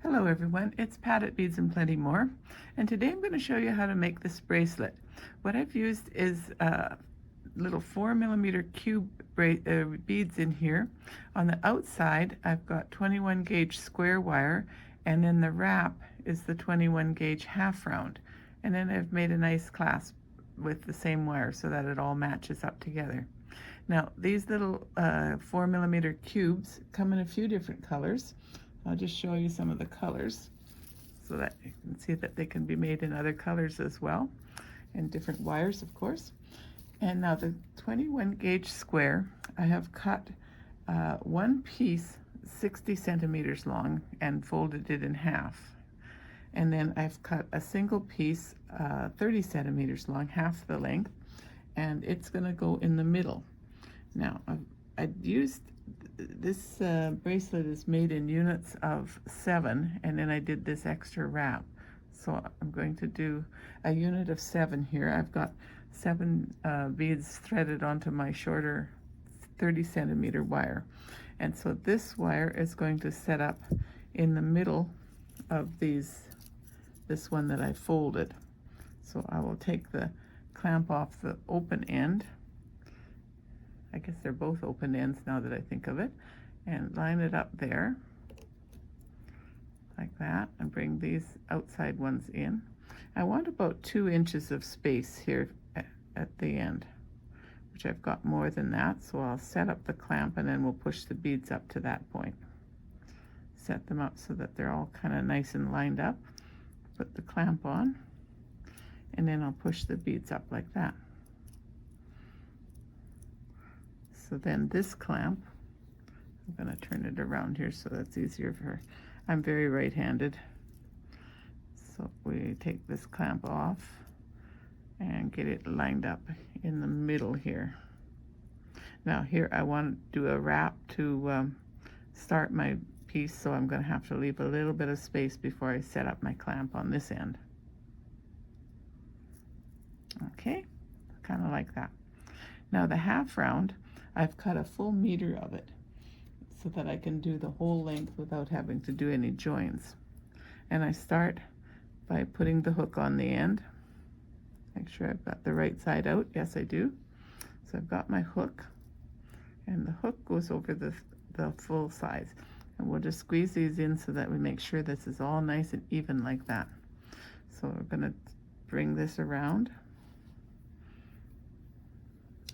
Hello everyone, it's Pat at Beads and Plenty More, and today I'm going to show you how to make this bracelet. What I've used is little 4mm cube beads in here. On the outside I've got 21 gauge square wire, and then the wrap is the 21 gauge half round, and then I've made a nice clasp with the same wire so that it all matches up together. Now these little 4mm cubes come in a few different colors. I'll just show you some of the colors so that you can see that they can be made in other colors as well, and different wires, of course. And now the 21 gauge square, I have cut one piece 60 centimeters long and folded it in half. And then I've cut a single piece 30 centimeters long, half the length, and it's going to go in the middle. Now, I used this bracelet is made in units of 7, and then I did this extra wrap. So I'm going to do a unit of 7 here. I've got 7 beads threaded onto my shorter 30 centimeter wire. And so this wire is going to set up in the middle of this one that I folded. So I will take the clamp off the open end. I guess they're both open ends now that I think of it, and line it up there like that, and bring these outside ones in. I want about 2 inches of space here at the end, which I've got more than that, so I'll set up the clamp and then we'll push the beads up to that point. Set them up so that they're all kind of nice and lined up. Put the clamp on, and then I'll push the beads up like that. So then this clamp, I'm going to turn it around here so that's easier for her. I'm very right-handed. So we take this clamp off and get it lined up in the middle here. Now here I want to do a wrap to start my piece, so I'm going to have to leave a little bit of space before I set up my clamp on this end. Okay, kind of like that. Now the half round, I've cut a full meter of it so that I can do the whole length without having to do any joins. And I start by putting the hook on the end. Make sure I've got the right side out. Yes, I do. So I've got my hook, and the hook goes over the full size. And we'll just squeeze these in so that we make sure this is all nice and even like that. So we're going to bring this around.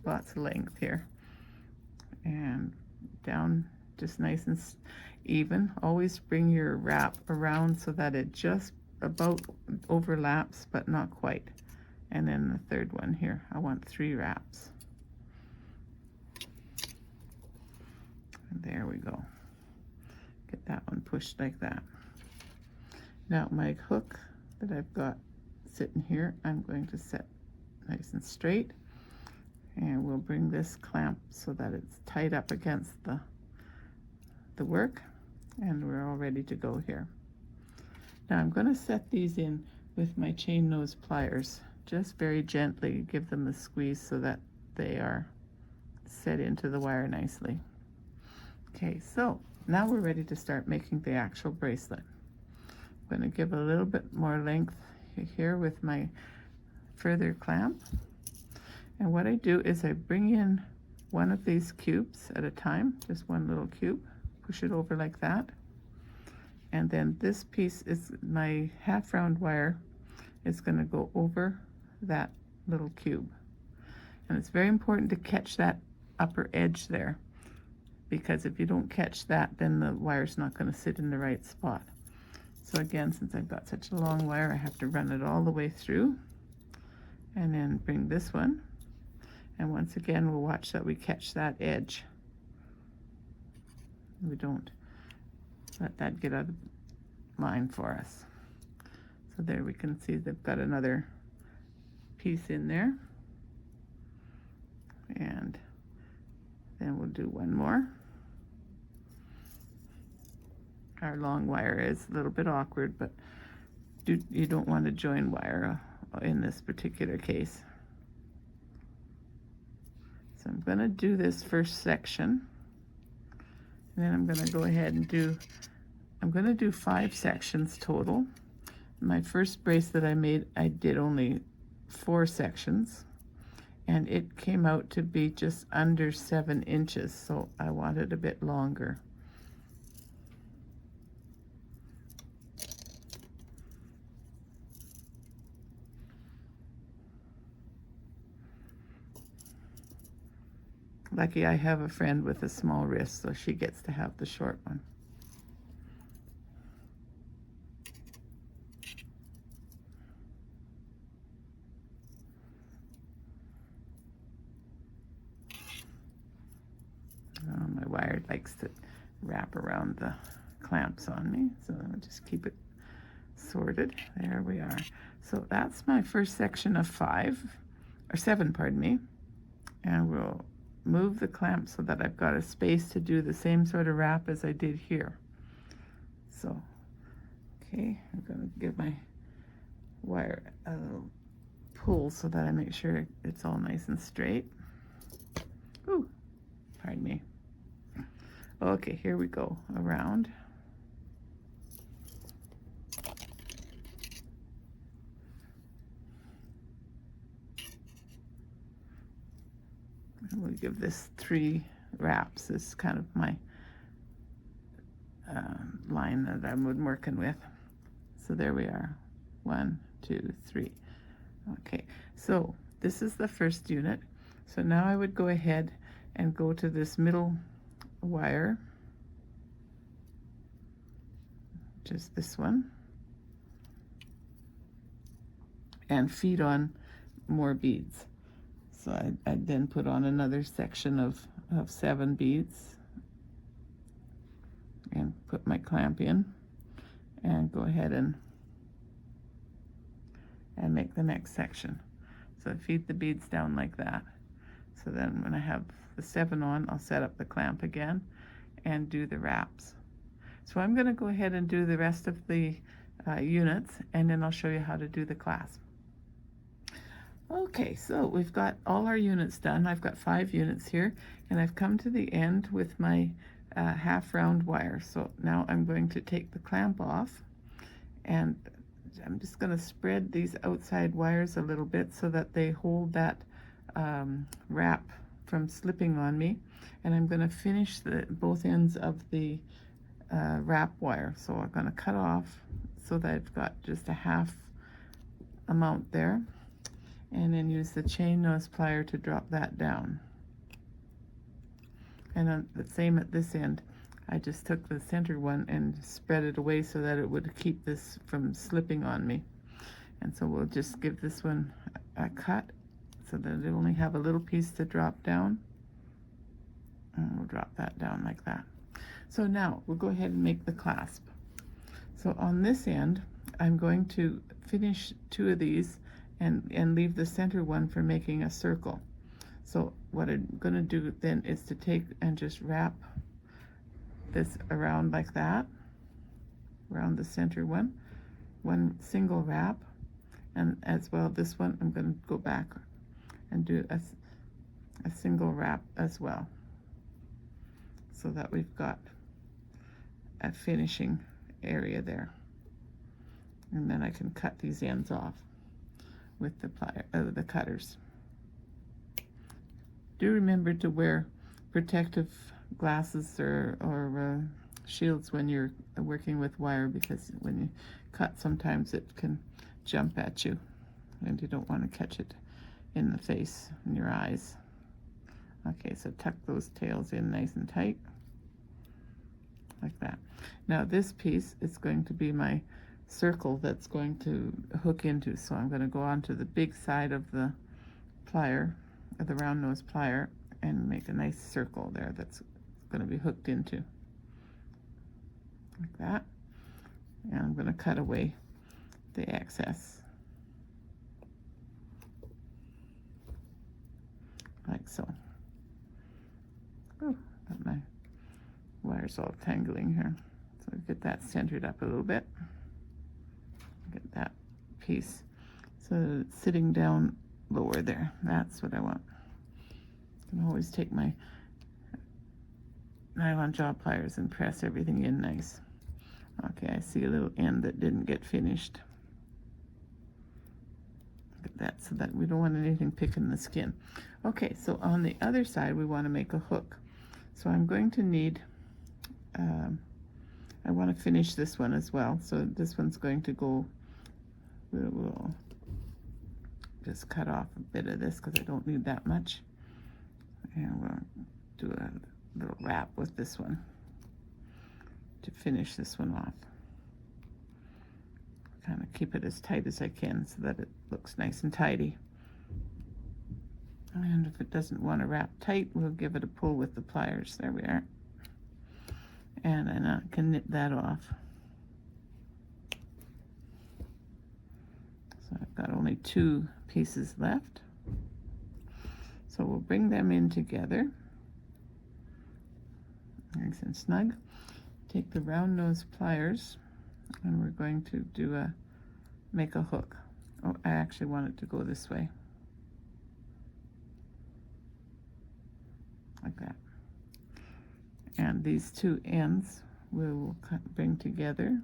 Lots of length here. And down just nice and even. Always bring your wrap around so that it just about overlaps, but not quite. And then the third one here, I want 3 wraps. And there we go. Get that one pushed like that. Now my hook that I've got sitting here, I'm going to set nice and straight. And we'll bring this clamp so that it's tight up against the work, and we're all ready to go here. Now I'm going to set these in with my chain nose pliers, just very gently give them a squeeze so that they are set into the wire nicely. Okay, so now we're ready to start making the actual bracelet. I'm going to give a little bit more length here with my further clamp. And what I do is I bring in one of these cubes at a time, just one little cube, push it over like that. And then this piece is my half round wire is going to go over that little cube. And it's very important to catch that upper edge there, because if you don't catch that, then the wire's not going to sit in the right spot. So again, since I've got such a long wire, I have to run it all the way through, and then bring this one. And once again, we'll watch that we catch that edge. We don't let that get out of line for us. So there we can see they've got another piece in there. And then we'll do one more. Our long wire is a little bit awkward, but you don't want to join wire in this particular case. So I'm going to do this first section, and then I'm going to go ahead and do I'm going to do 5 sections total. My first bracelet I made, I did only 4 sections, and it came out to be just under 7 inches, so I wanted a bit longer. Lucky I have a friend with a small wrist, so she gets to have the short one. My wire likes to wrap around the clamps on me, so I'll just keep it sorted. There we are. So that's my first section of 7, pardon me, and we'll move the clamp so that I've got a space to do the same sort of wrap as I did here. So, okay, I'm going to give my wire a little pull so that I make sure it's all nice and straight. Ooh, pardon me. Okay, here we go, around. We'll give this 3 wraps. This is kind of my line that I'm working with. So there we are. 1, 2, 3. Okay, so this is the first unit. So now I would go ahead and go to this middle wire, just this one, and feed on more beads. So I'd then put on another section of 7 beads and put my clamp in and go ahead and make the next section. So I feed the beads down like that. So then when I have the 7 on, I'll set up the clamp again and do the wraps. So I'm going to go ahead and do the rest of the units, and then I'll show you how to do the clasp. Okay, so we've got all our units done. I've got 5 units here, and I've come to the end with my half round wire. So now I'm going to take the clamp off, and I'm just going to spread these outside wires a little bit so that they hold that wrap from slipping on me. And I'm going to finish both ends of the wrap wire. So I'm going to cut off so that I've got just a half amount there, and then use the chain nose plier to drop that down. And the same at this end. I just took the center one and spread it away so that it would keep this from slipping on me. And so we'll just give this one a cut so that it'll only have a little piece to drop down. And we'll drop that down like that. So now we'll go ahead and make the clasp. So on this end, I'm going to finish 2 of these and leave the center one for making a circle. So what I'm going to do then is to take and just wrap this around like that, around the center one single wrap, and as well this one I'm going to go back and do a single wrap as well, so that we've got a finishing area there. And then I can cut these ends off with the cutters. Do remember to wear protective glasses or shields when you're working with wire, because when you cut sometimes it can jump at you and you don't want to catch it in the face, in your eyes. Okay, so tuck those tails in nice and tight like that. Now this piece is going to be my circle that's going to hook into, so I'm going to go onto the big side of the plier, the round nose plier, and make a nice circle there that's going to be hooked into like that. And I'm going to cut away the excess like so. Oh, got my wires all tangling here. So get that centered up a little bit. Get that piece so it's sitting down lower there. That's what I want. I can always take my nylon jaw pliers and press everything in nice. Okay, I see a little end that didn't get finished. Look at that, so that we don't want anything picking the skin. Okay, so on the other side we want to make a hook. So I'm going to need, I want to finish this one as well. So this one's going to go, we'll just cut off a bit of this because I don't need that much. And we'll do a little wrap with this one to finish this one off. Kind of keep it as tight as I can so that it looks nice and tidy. And if it doesn't want to wrap tight, we'll give it a pull with the pliers. There we are. And then I can knit that off. So I've got only 2 pieces left. So we'll bring them in together. Nice and snug. Take the round nose pliers and we're going to do make a hook. Oh, I actually want it to go this way. Like that. And these 2 ends we will bring together.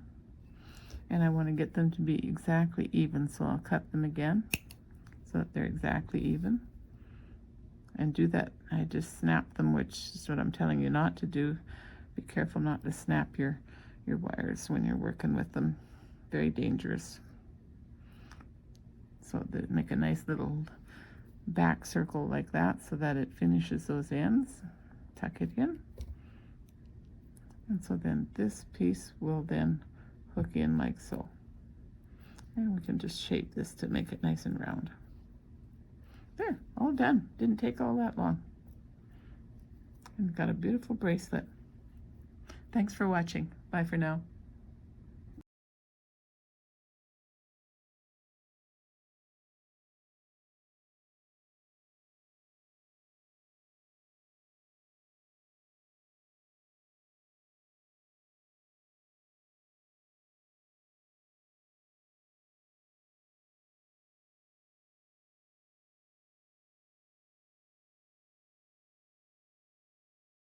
And I want to get them to be exactly even, so I'll cut them again so that they're exactly even. And do that, I just snap them, which is what I'm telling you not to do. Be careful not to snap your wires when you're working with them. Very dangerous. So make a nice little back circle like that so that it finishes those ends. Tuck it in. And so then this piece will then hook in like so. And we can just shape this to make it nice and round. There, all done. Didn't take all that long. And got a beautiful bracelet. Thanks for watching. Bye for now.